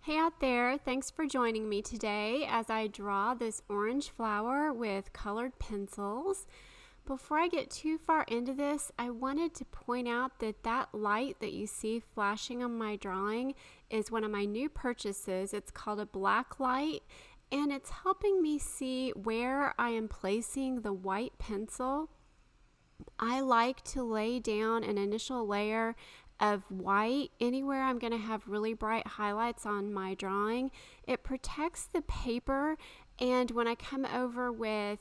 Hey out there, thanks for joining me today as I draw this orange flower with colored pencils. Before I get too far into this, I wanted to point out that that light that you see flashing on my drawing is one of my new purchases. It's called a black light, and it's helping me see where I am placing the white pencil. I like to lay down an initial layer of white anywhere I'm going to have really bright highlights on my drawing. It protects the paper, and when I come over with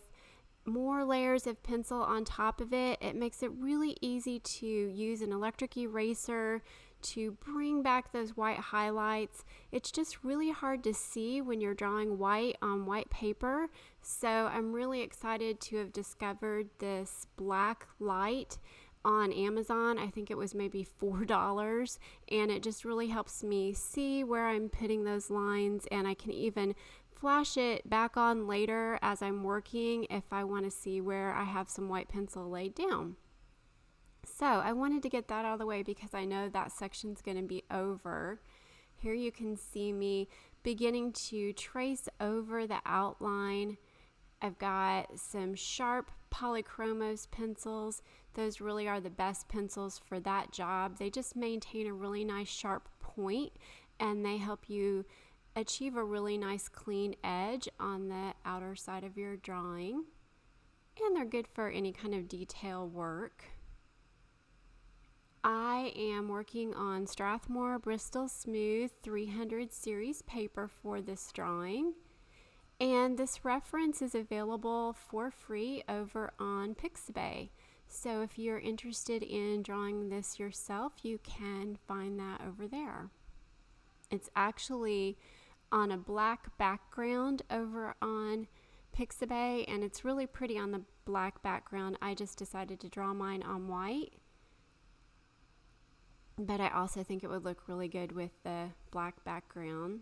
more layers of pencil on top of it, it makes it really easy to use an electric eraser to bring back those white highlights. It's just really hard to see when you're drawing white on white paper, so I'm really excited to have discovered this black light on Amazon. I think it was maybe $4, and it just really helps me see where I'm putting those lines, and I can even flash it back on later as I'm working if I want to see where I have some white pencil laid down. So I wanted to get that out of the way because I know that section's going to be over. Here you can see me beginning to trace over the outline. I've got some sharp Polychromos pencils. Those really are the best pencils for that job. They just maintain a really nice sharp point, and they help you achieve a really nice clean edge on the outer side of your drawing. And they're good for any kind of detail work. I am working on Strathmore Bristol Smooth 300 series paper for this drawing. And this reference is available for free over on Pixabay. So if you're interested in drawing this yourself, you can find that over there. It's actually on a black background over on Pixabay, and it's really pretty on the black background. I just decided to draw mine on white, but I also think it would look really good with the black background.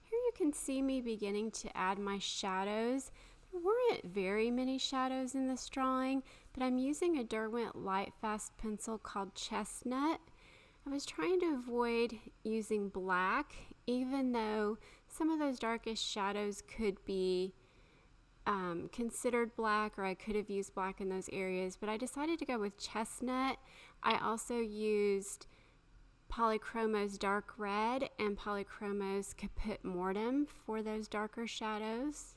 Here you can see me beginning to add my shadows. There weren't very many shadows in this drawing, but I'm using a Derwent Lightfast pencil called Chestnut. I was trying to avoid using black, even though some of those darkest shadows could be considered black, or I could have used black in those areas, but I decided to go with Chestnut. I also used Polychromos Dark Red and Polychromos Caput Mortem for those darker shadows.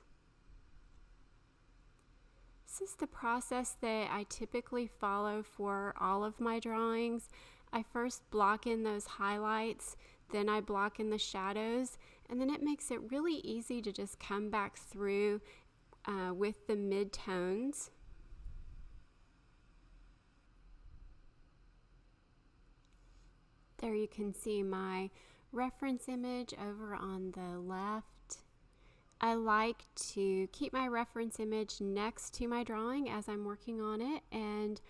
This is the process that I typically follow for all of my drawings. I first block in those highlights, then I block in the shadows, and then it makes it really easy to just come back through with the mid-tones. There you can see my reference image over on the left. I like to keep my reference image next to my drawing as I'm working on it, and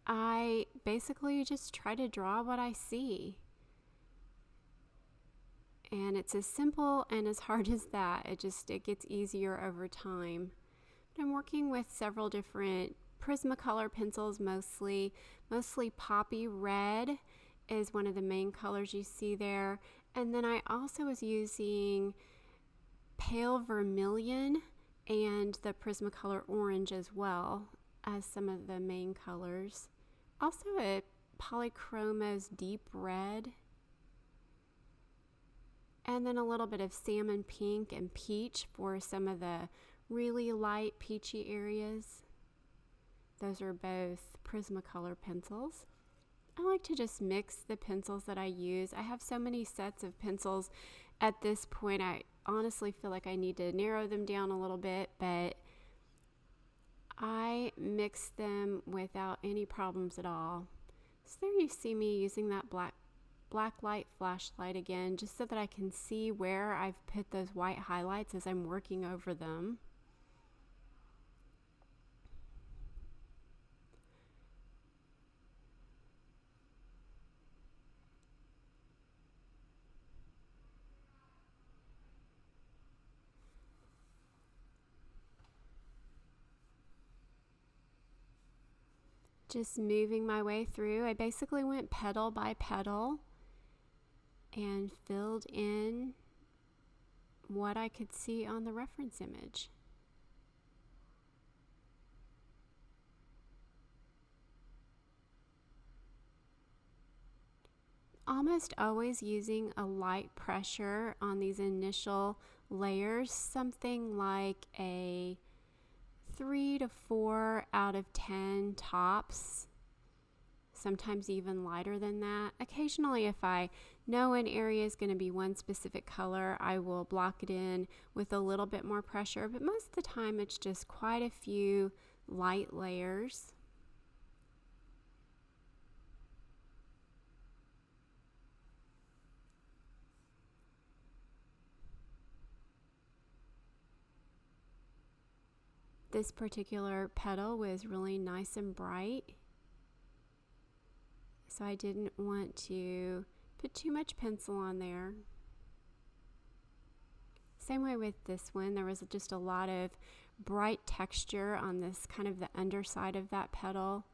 I basically just try to draw what I see. And it's as simple and as hard as that. It gets easier over time. But I'm working with several different Prismacolor pencils, mostly Poppy Red is one of the main colors you see there. And then I also was using Pale Vermilion and the Prismacolor Orange as well as some of the main colors. Also a Polychromos Deep Red. And then a little bit of Salmon Pink and Peach for some of the really light peachy areas. Those are both Prismacolor pencils. I like to just mix the pencils that I use. I have so many sets of pencils at this point. I honestly feel like I need to narrow them down a little bit, but I mix them without any problems at all. So there you see me using that black light flashlight again, just so that I can see where I've put those white highlights as I'm working over them. Just moving my way through. I basically went petal by petal and filled in what I could see on the reference image. Almost always using a light pressure on these initial layers, something like a 3 to 4 out of 10 tops, sometimes even lighter than that. Occasionally, if I know an area is going to be one specific color, I will block it in with a little bit more pressure, but most of the time it's just quite a few light layers. This particular petal was really nice and bright, so I didn't want to put too much pencil on there. Same way with this one, there was just a lot of bright texture on this kind of the underside of that petal,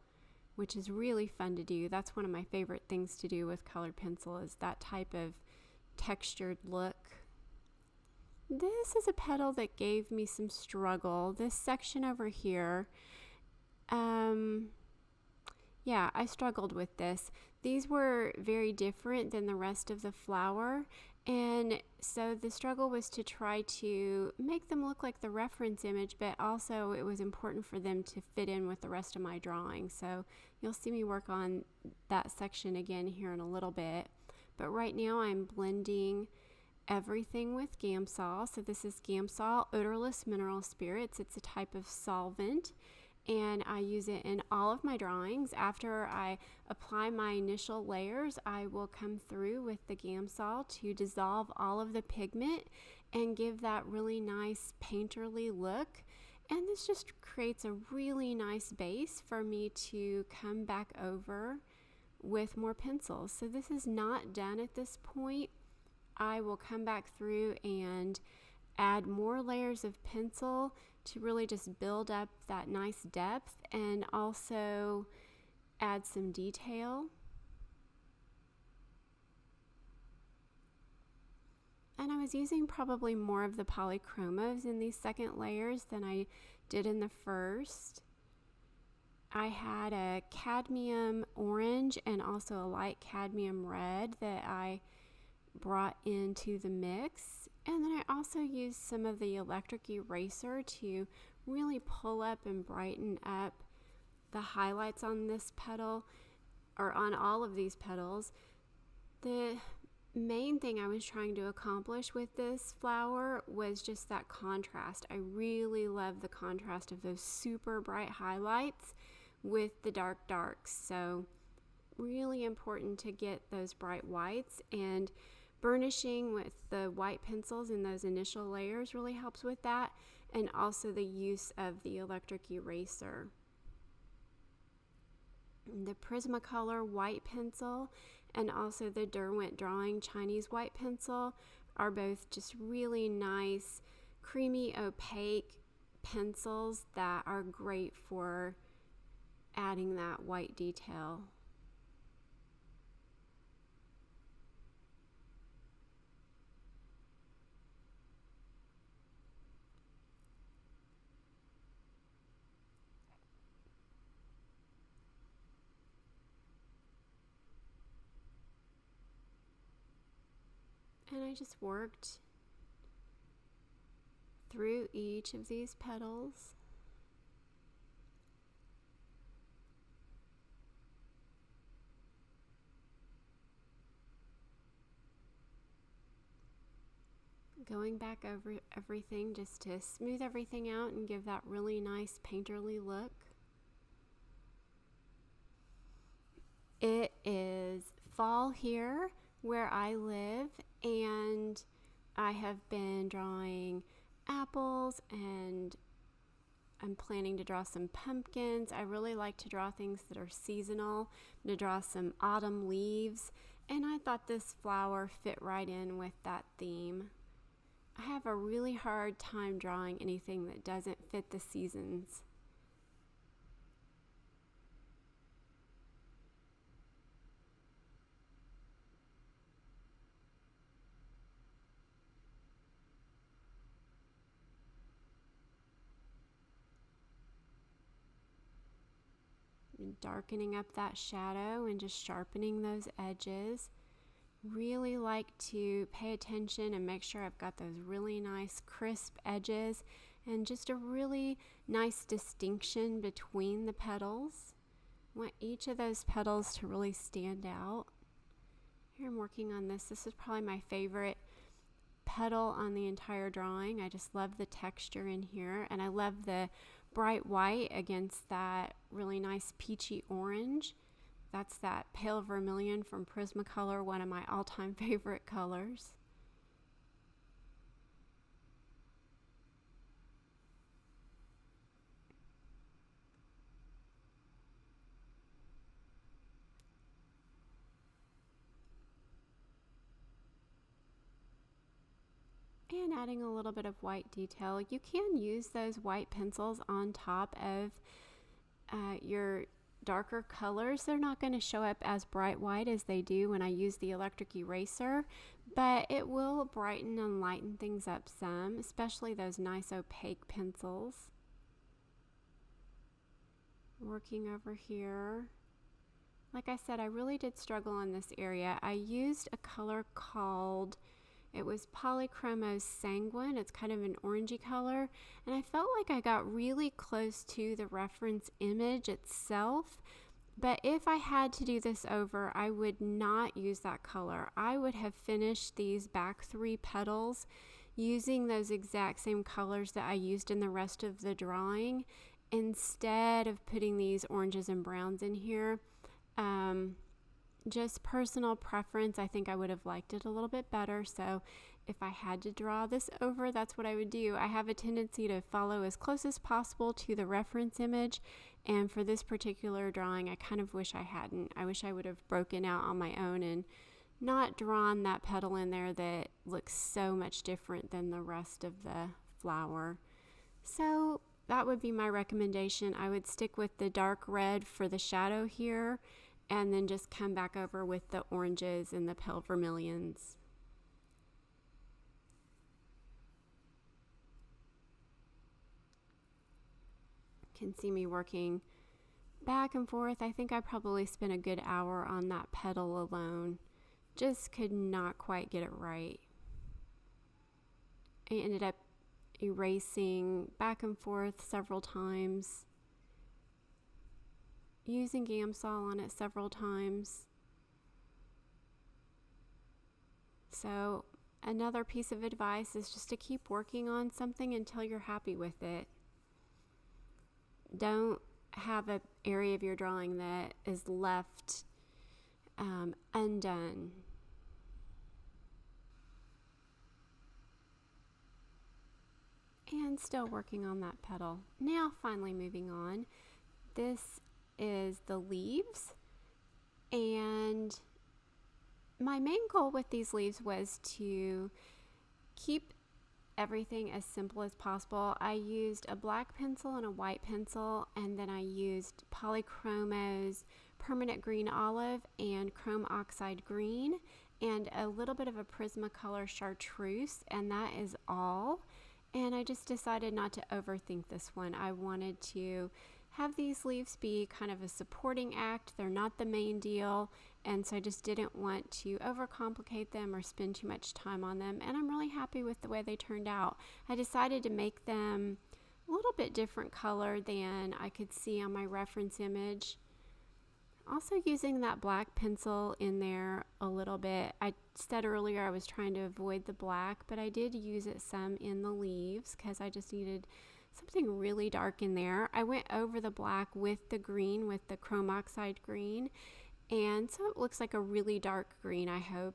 which is really fun to do. That's one of my favorite things to do with colored pencil, is that type of textured look. This is a petal that gave me some struggle. This section over here, yeah, I struggled with this. These were very different than the rest of the flower, and so the struggle was to try to make them look like the reference image, but also it was important for them to fit in with the rest of my drawing. So you'll see me work on that section again here in a little bit. But right now I'm blending everything with Gamsol. So this is Gamsol Odorless Mineral Spirits. It's a type of solvent, and I use it in all of my drawings. After I apply my initial layers, I will come through with the Gamsol to dissolve all of the pigment and give that really nice painterly look. And this just creates a really nice base for me to come back over with more pencils. So this is not done at this point. I will come back through and add more layers of pencil to really just build up that nice depth and also add some detail. And I was using probably more of the Polychromos in these second layers than I did in the first. I had a cadmium orange and also a light cadmium red that I brought into the mix, and then I also used some of the electric eraser to really pull up and brighten up the highlights on this petal, or on all of these petals. The main thing I was trying to accomplish with this flower was just that contrast. I really love the contrast of those super bright highlights with the dark darks, so really important to get those bright whites, and burnishing with the white pencils in those initial layers really helps with that, and also the use of the electric eraser. The Prismacolor white pencil and also the Derwent Drawing Chinese white pencil are both just really nice, creamy, opaque pencils that are great for adding that white detail. And I just worked through each of these petals. Going back over everything just to smooth everything out and give that really nice painterly look. It is fall here where I live, and I have been drawing apples, and I'm planning to draw some pumpkins. I really like to draw things that are seasonal. I'm going to draw some autumn leaves, and I thought this flower fit right in with that theme. I have a really hard time drawing anything that doesn't fit the seasons. darkening up that shadow and just sharpening those edges. Really like to pay attention and make sure I've got those really nice crisp edges and just a really nice distinction between the petals. I want each of those petals to really stand out. Here I'm working on this. This is probably my favorite petal on the entire drawing. I just love the texture in here, and I love the bright white against that really nice peachy orange. That's that pale vermilion from Prismacolor, one of my all-time favorite colors. And adding a little bit of white detail. You can use those white pencils on top of your darker colors. They're not going to show up as bright white as they do when I use the electric eraser, but it will brighten and lighten things up some, especially those nice opaque pencils. Working over here. Like I said, I really did struggle in this area. I used a color called, it was Polychromos Sanguine. It's kind of an orangey color, and I felt like I got really close to the reference image itself. But if I had to do this over, I would not use that color. I would have finished these back 3 petals using those exact same colors that I used in the rest of the drawing instead of putting these oranges and browns in here. Just personal preference, I think I would have liked it a little bit better. So if I had to draw this over, that's what I would do. I have a tendency to follow as close as possible to the reference image, and for this particular drawing, I kind of wish I hadn't. I wish I would have broken out on my own and not drawn that petal in there that looks so much different than the rest of the flower. So that would be my recommendation. I would stick with the dark red for the shadow here, and then just come back over with the oranges and the pale vermilions. You can see me working back and forth. I think I probably spent a good hour on that petal alone. Just could not quite get it right. I ended up erasing back and forth several times, using Gamsol on it several times. So another piece of advice is just to keep working on something until you're happy with it. Don't have an area of your drawing that is left undone. And still working on that petal. Now finally moving on. This is the leaves, and my main goal with these leaves was to keep everything as simple as possible. I used a black pencil and a white pencil, and then I used Polychromos permanent green olive and chrome oxide green and a little bit of a Prismacolor chartreuse, and that is all. And I just decided not to overthink this one. I wanted to have these leaves be kind of a supporting act. They're not the main deal, and so I just didn't want to overcomplicate them or spend too much time on them, and I'm really happy with the way they turned out. I decided to make them a little bit different color than I could see on my reference image. Also using that black pencil in there a little bit. I said earlier I was trying to avoid the black, but I did use it some in the leaves because I just needed something really dark in there. I went over the black with the green, with the chrome oxide green, and so it looks like a really dark green, I hope.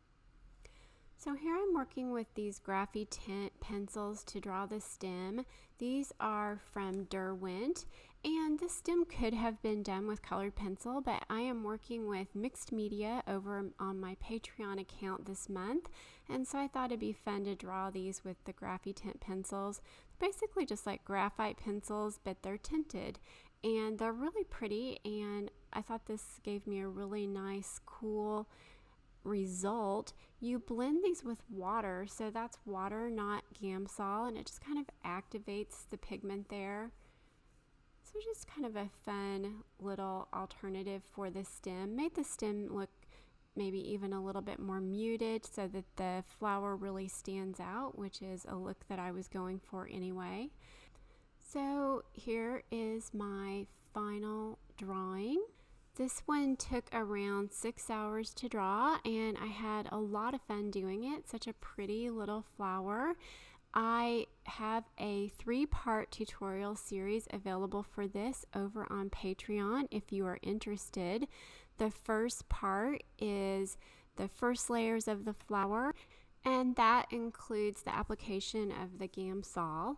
So here I'm working with these Graphitint pencils to draw the stem. These are from Derwent, and the stem could have been done with colored pencil, but I am working with mixed media over on my Patreon account this month, and so I thought it'd be fun to draw these with the Graphitint pencils. Basically just like graphite pencils, but they're tinted, and they're really pretty, and I thought this gave me a really nice, cool result. You blend these with water, so that's water, not Gamsol, and it just kind of activates the pigment there. So just kind of a fun little alternative for the stem. Made the stem look maybe even a little bit more muted so that the flower really stands out, which is a look that I was going for anyway. So here is my final drawing. This one took around 6 hours to draw, and I had a lot of fun doing it. Such a pretty little flower. I have a 3-part tutorial series available for this over on Patreon if you are interested. The first part is the first layers of the flower, and that includes the application of the Gamsol.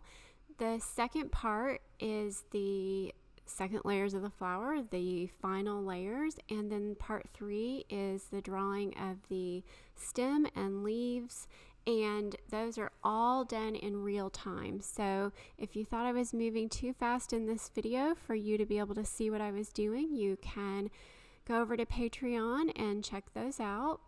The second part is the second layers of the flower, the final layers, and then part 3 is the drawing of the stem and leaves, and those are all done in real time. So if you thought I was moving too fast in this video for you to be able to see what I was doing, you can go over to Patreon and check those out.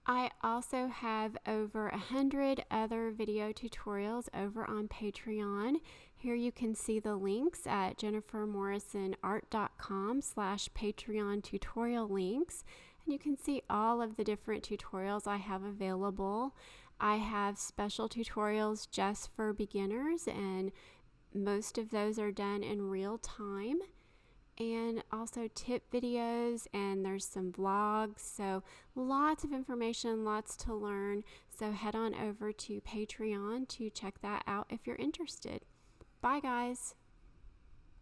I also have over 100 other video tutorials over on Patreon. Here you can see the links at jennifermorrisonart.com/Patreon tutorial links, and you can see all of the different tutorials I have available. I have special tutorials just for beginners, and most of those are done in real time. And also tip videos, and there's some vlogs, so lots of information, lots to learn. So head on over to Patreon to check that out if you're interested. Bye guys.